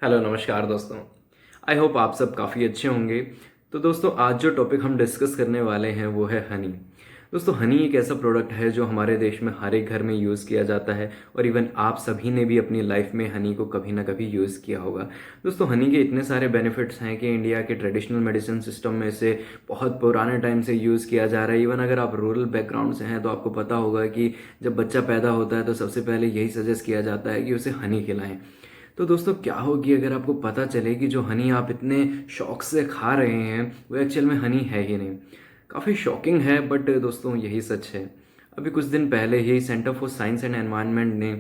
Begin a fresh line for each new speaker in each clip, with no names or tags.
Hello नमस्कार दोस्तों। I hope आप सब काफ़ी अच्छे होंगे। तो दोस्तों आज जो टॉपिक हम डिस्कस करने वाले हैं वो है हनी। दोस्तों हनी एक ऐसा प्रोडक्ट है जो हमारे देश में हर एक घर में यूज़ किया जाता है और इवन आप सभी ने भी अपनी लाइफ में हनी को कभी ना कभी यूज़ किया होगा। दोस्तों हनी के इतने सारे बेनिफिट्स हैं कि इंडिया के ट्रेडिशनल मेडिसिन सिस्टम में से बहुत पुराने टाइम से यूज़ किया जा रहा है। इवन अगर आप रूरल बैकग्राउंड से हैं तो आपको पता होगा कि जब बच्चा पैदा होता है तो सबसे पहले यही सजेस्ट किया जाता है कि उसे हनी खिलाएं। तो दोस्तों क्या होगी अगर आपको पता चले कि जो हनी आप इतने शौक से खा रहे हैं वो एक्चुअल में हनी है ही नहीं। काफ़ी शॉकिंग है बट दोस्तों यही सच है। अभी कुछ दिन पहले ही centre for science and environment ने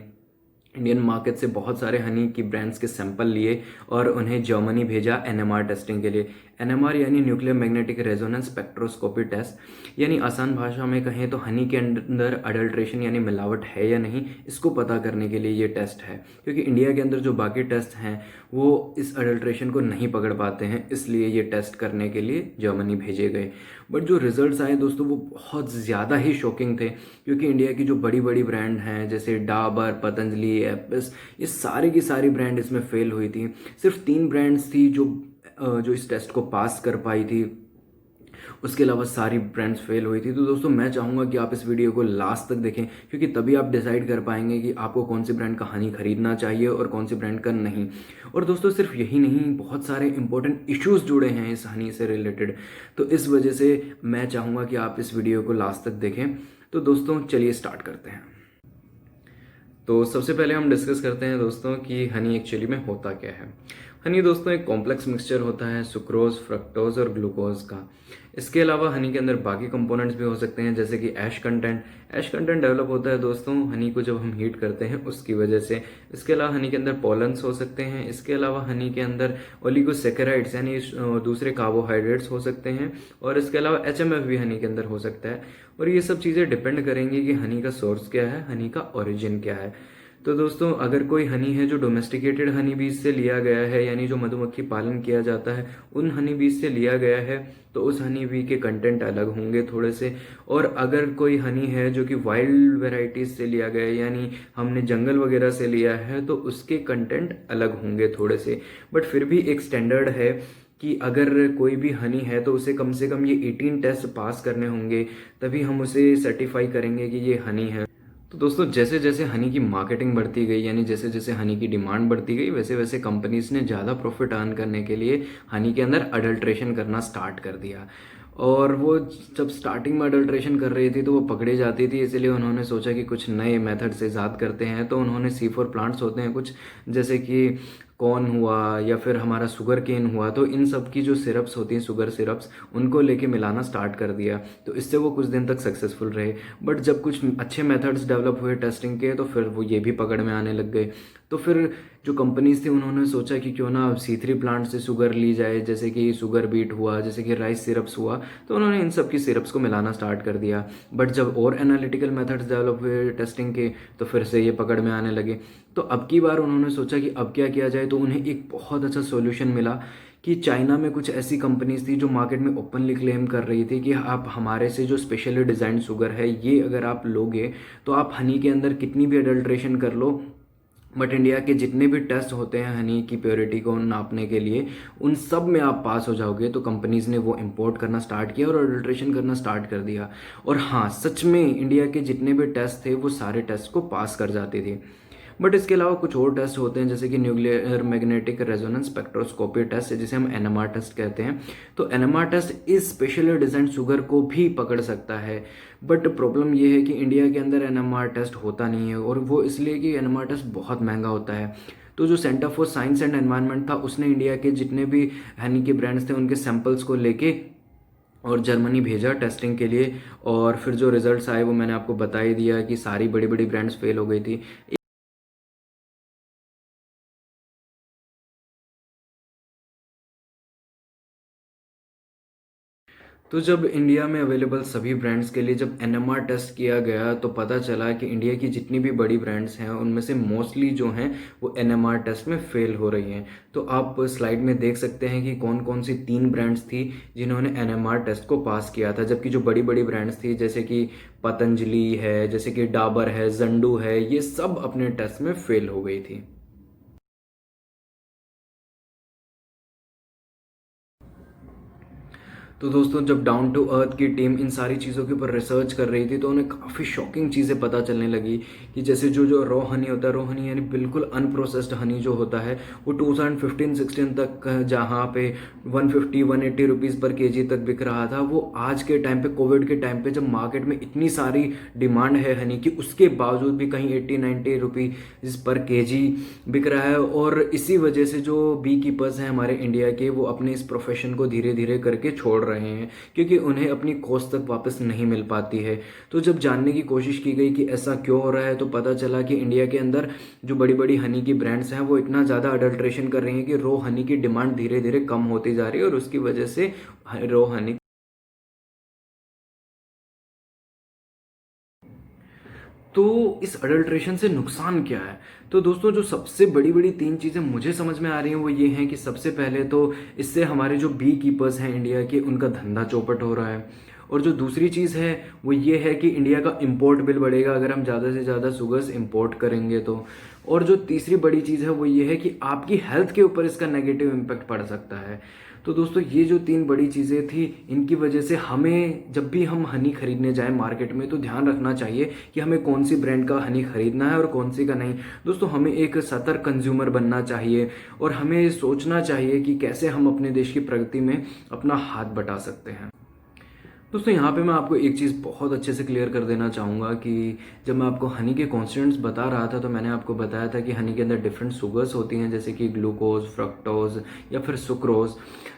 इंडियन मार्केट से बहुत सारे हनी की ब्रांड्स के सैंपल लिए और उन्हें जर्मनी भेजा एनएमआर टेस्टिंग के लिए। एनएमआर यानी nuclear magnetic resonance spectroscopy test, यानी आसान भाषा में कहें तो हनी के अंदर अडल्ट्रेशन यानी मिलावट है या नहीं इसको पता करने के लिए ये टेस्ट है। क्योंकि इंडिया के अंदर जो बाकी टेस्ट हैं वो इस अडल्ट्रेशन को नहीं पकड़ पाते हैं, इसलिए ये टेस्ट करने के लिए जर्मनी भेजे गए। बट जो रिजल्ट्स आए दोस्तों वो बहुत ज़्यादा ही शॉकिंग थे। क्योंकि इंडिया की जो बड़ी बड़ी ब्रांड हैं जैसे डाबर, पतंजलि, एपिस, ये सारी की सारी ब्रांड इसमें फेल हुई थी। सिर्फ 3 ब्रांड्स थी जो इस टेस्ट को पास कर पाई थी, उसके अलावा सारी ब्रांड्स फेल हुई थी। तो दोस्तों मैं चाहूँगा कि आप इस वीडियो को लास्ट तक देखें, क्योंकि तभी आप डिसाइड कर पाएंगे कि आपको कौन सी ब्रांड का हनी खरीदना चाहिए और कौन सी ब्रांड का नहीं। और दोस्तों सिर्फ यही नहीं, बहुत सारे इंपॉर्टेंट इश्यूज जुड़े हैं इस हनी से रिलेटेड। तो इस वजह से मैं चाहूँगा कि आप इस वीडियो को लास्ट तक देखें। तो दोस्तों चलिए स्टार्ट करते हैं। तो सबसे पहले हम डिस्कस करते हैं दोस्तों कि हनी एक्चुअली में होता क्या है। हनी दोस्तों एक कॉम्प्लेक्स मिक्सचर होता है सुक्रोज, फ्रक्टोज और ग्लूकोज का। इसके अलावा हनी के अंदर बाकी कंपोनेंट्स भी हो सकते हैं जैसे कि ash content. Ash content develop होता है दोस्तों हनी को जब हम हीट करते हैं उसकी वजह से। इसके अलावा हनी के अंदर पॉलन्स हो सकते हैं। इसके अलावा हनी के अंदर ओलिगोसेकेराइड्स यानी दूसरे कार्बोहाइड्रेट्स हो सकते हैं। और इसके अलावा एचएमएफ भी हनी के अंदर हो सकता है। और ये सब चीज़ें डिपेंड करेंगी कि हनी का सोर्स क्या है, हनी का ओरिजिन क्या है। तो दोस्तों अगर कोई हनी है जो डोमेस्टिकेटेड हनी बीज से लिया गया है, यानी जो मधुमक्खी पालन किया जाता है उन हनी बीज से लिया गया है, तो उस हनी बी के कंटेंट अलग होंगे थोड़े से। और अगर कोई हनी है जो कि वाइल्ड वेराइटीज से लिया गया है, यानी हमने जंगल वगैरह से लिया है, तो उसके कंटेंट अलग होंगे थोड़े से। बट फिर भी एक स्टैंडर्ड है कि अगर कोई भी हनी है तो उसे कम से कम ये 18 टेस्ट पास करने होंगे, तभी हम उसे सर्टिफाई करेंगे कि ये हनी है। तो दोस्तों जैसे जैसे हनी की मार्केटिंग बढ़ती गई, यानी जैसे जैसे हनी की डिमांड बढ़ती गई, वैसे वैसे कंपनीज ने ज़्यादा प्रॉफिट अर्न करने के लिए हनी के अंदर अडल्ट्रेशन करना स्टार्ट कर दिया। और वो जब स्टार्टिंग में अडल्ट्रेशन कर रही थी तो वो पकड़ी जाती थी, इसलिए उन्होंने सोचा कि कुछ नए मेथड से ईजाद करते हैं। तो उन्होंने C4 प्लांट्स होते हैं कुछ, जैसे कि कॉर्न हुआ या फिर हमारा शुगर केन हुआ, तो इन सब की जो सिरप्स होती हैं शुगर सिरप्स, उनको लेके मिलाना स्टार्ट कर दिया। तो इससे वो कुछ दिन तक सक्सेसफुल रहे। बट जब कुछ अच्छे मेथड्स डेवलप हुए टेस्टिंग के, तो फिर वो ये भी पकड़ में आने लग गए। तो फिर जो कंपनीज थी उन्होंने सोचा कि क्यों ना C3 प्लांट से शुगर ली जाए, जैसे कि शुगर बीट हुआ, जैसे कि राइस सिरप्स हुआ। तो उन्होंने इन सब की सिरप्स को मिलाना स्टार्ट कर दिया। बट जब और एनालिटिकल मेथड्स डेवलप हुए टेस्टिंग के, तो फिर से ये पकड़ में आने लगे। तो अब की बार उन्होंने सोचा कि अब क्या किया जाए, तो उन्हें एक बहुत अच्छा सॉल्यूशन मिला कि चाइना में कुछ ऐसी कंपनीज थी जो मार्केट में ओपनली क्लेम कर रही थी कि आप हमारे से जो स्पेशली डिज़ाइन शुगर है ये अगर आप लोगे तो आप हनी के अंदर कितनी भी अडल्ट्रेशन कर लो, बट इंडिया के जितने भी टेस्ट होते हैं हनी की प्योरिटी को नापने के लिए उन सब में आप पास हो जाओगे। तो कंपनीज ने वो इंपोर्ट करना स्टार्ट किया और अडल्ट्रेशन करना स्टार्ट कर दिया। और हाँ, सच में इंडिया के जितने भी टेस्ट थे वो सारे टेस्ट को पास कर जाते थे। बट इसके अलावा कुछ और टेस्ट होते हैं जैसे कि nuclear magnetic resonance spectroscopy test, जिसे हम एनएमआर टेस्ट कहते हैं। तो एनएमआर टेस्ट इस स्पेशली डिजाइन शुगर को भी पकड़ सकता है। बट प्रॉब्लम ये है कि इंडिया के अंदर एनएमआर टेस्ट होता नहीं है, और वो इसलिए कि एनएमआर टेस्ट बहुत महंगा होता है। तो जो centre for science and environment था उसने इंडिया के जितने भी हनी के ब्रांड्स थे उनके सैंपल्स को लेके और जर्मनी भेजा टेस्टिंग के लिए। और फिर जो रिजल्ट्स आए वो मैंने आपको बता ही दिया कि सारी बड़ी बड़ी ब्रांड्स फेल हो गई थी। तो जब इंडिया में अवेलेबल सभी ब्रांड्स के लिए जब एनएमआर टेस्ट किया गया, तो पता चला कि इंडिया की जितनी भी बड़ी ब्रांड्स हैं उनमें से मोस्टली जो हैं वो एनएमआर टेस्ट में फेल हो रही हैं। तो आप स्लाइड में देख सकते हैं कि कौन कौन सी 3 ब्रांड्स थी जिन्होंने एनएमआर टेस्ट को पास किया था, जबकि जो बड़ी बड़ी ब्रांड्स थी जैसे कि पतंजलि है, जैसे कि डाबर है, जंडू है, ये सब अपने टेस्ट में फेल हो गई थी। तो दोस्तों जब डाउन टू अर्थ की टीम इन सारी चीज़ों के ऊपर रिसर्च कर रही थी तो उन्हें काफ़ी शॉकिंग चीज़ें पता चलने लगी कि जैसे जो जो रॉ हनी होता है, रॉ हनी यानी बिल्कुल अनप्रोसेस्ड हनी जो होता है, वो 2015-16 तक जहाँ पे 150-180 रुपीज़ पर केजी तक बिक रहा था, वो आज के टाइम पे, कोविड के टाइम पे, जब मार्केट में इतनी सारी डिमांड है हनी की, उसके बावजूद भी कहीं 80-90 रुपीज़ पर केजी बिक रहा है। और इसी वजह से जो बी कीपर्स हैं हमारे इंडिया के, वो अपने इस प्रोफेशन को धीरे धीरे करके छोड़ रहे हैं क्योंकि उन्हें अपनी कॉस्ट तक वापस नहीं मिल पाती है। तो जब जानने की कोशिश की गई कि ऐसा क्यों हो रहा है, तो पता चला कि इंडिया के अंदर जो बड़ी बड़ी हनी की ब्रांड्स हैं वो इतना ज़्यादा अडल्ट्रेशन कर रही हैं कि रॉ हनी की डिमांड धीरे धीरे कम होती जा रही है और उसकी वजह से रॉ हनी। तो इस अडल्ट्रेशन से नुकसान क्या है? तो दोस्तों जो सबसे बड़ी बड़ी तीन चीज़ें मुझे समझ में आ रही हैं वो ये हैं कि सबसे पहले तो इससे हमारे जो बी कीपर्स हैं इंडिया के, उनका धंधा चौपट हो रहा है। और जो दूसरी चीज़ है वो ये है कि इंडिया का इंपोर्ट बिल बढ़ेगा अगर हम ज़्यादा से ज़्यादा शुगर्स इंपोर्ट करेंगे तो। और जो तीसरी बड़ी चीज़ है वो ये है कि आपकी हेल्थ के ऊपर इसका नेगेटिव इम्पैक्ट पड़ सकता है। तो दोस्तों ये जो तीन बड़ी चीज़ें थी, इनकी वजह से हमें जब भी हम हनी खरीदने जाएं मार्केट में तो ध्यान रखना चाहिए कि हमें कौन सी ब्रांड का हनी खरीदना है और कौन सी का नहीं। दोस्तों हमें एक सतर्क कंज्यूमर बनना चाहिए और हमें सोचना चाहिए कि कैसे हम अपने देश की प्रगति में अपना हाथ बटा सकते हैं। दोस्तों यहाँ पे मैं आपको एक चीज़ बहुत अच्छे से क्लियर कर देना चाहूँगा कि जब मैं आपको हनी के कॉन्स्टिट्यूएंट्स बता रहा था तो मैंने आपको बताया था कि हनी के अंदर डिफरेंट शुगर्स होती हैं, जैसे कि ग्लूकोज, फ्रक्टोज या फिर सुक्रोज।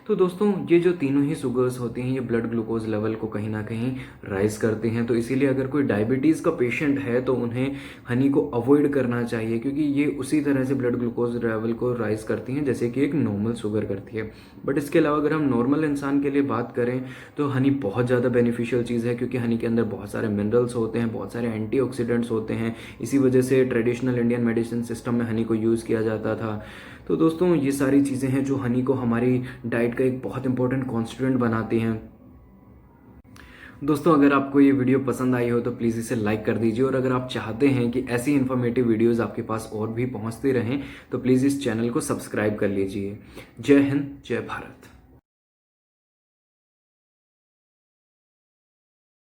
तो दोस्तों ये जो तीनों ही शुगर्स होती हैं ये ब्लड ग्लूकोज लेवल को कहीं ना कहीं राइज करती हैं। तो इसीलिए अगर कोई डायबिटीज़ का पेशेंट है तो उन्हें हनी को अवॉइड करना चाहिए क्योंकि ये उसी तरह से ब्लड ग्लूकोज लेवल को राइज करती हैं जैसे कि एक नॉर्मल शुगर करती है। बट इसके अलावा अगर हम नॉर्मल इंसान के लिए बात करें तो हनी बहुत ज़्यादा बेनिफिशियल चीज़ है क्योंकि हनी के अंदर बहुत सारे मिनरल्स होते हैं, बहुत सारे एंटीऑक्सीडेंट्स होते हैं। इसी वजह से ट्रेडिशनल इंडियन मेडिसिन सिस्टम में हनी को यूज़ किया जाता था। तो दोस्तों ये सारी चीज़ें हैं जो हनी को हमारी डाइट का एक बहुत इंपॉर्टेंट कॉन्स्टिट्यूएंट बनाती हैं। दोस्तों अगर आपको ये वीडियो पसंद आई हो तो प्लीज़ इसे लाइक कर दीजिए और अगर आप चाहते हैं कि ऐसी इन्फॉर्मेटिव वीडियोस आपके पास और भी पहुंचती रहें तो प्लीज़ इस चैनल को सब्सक्राइब कर लीजिए। जय हिंद, जय भारत।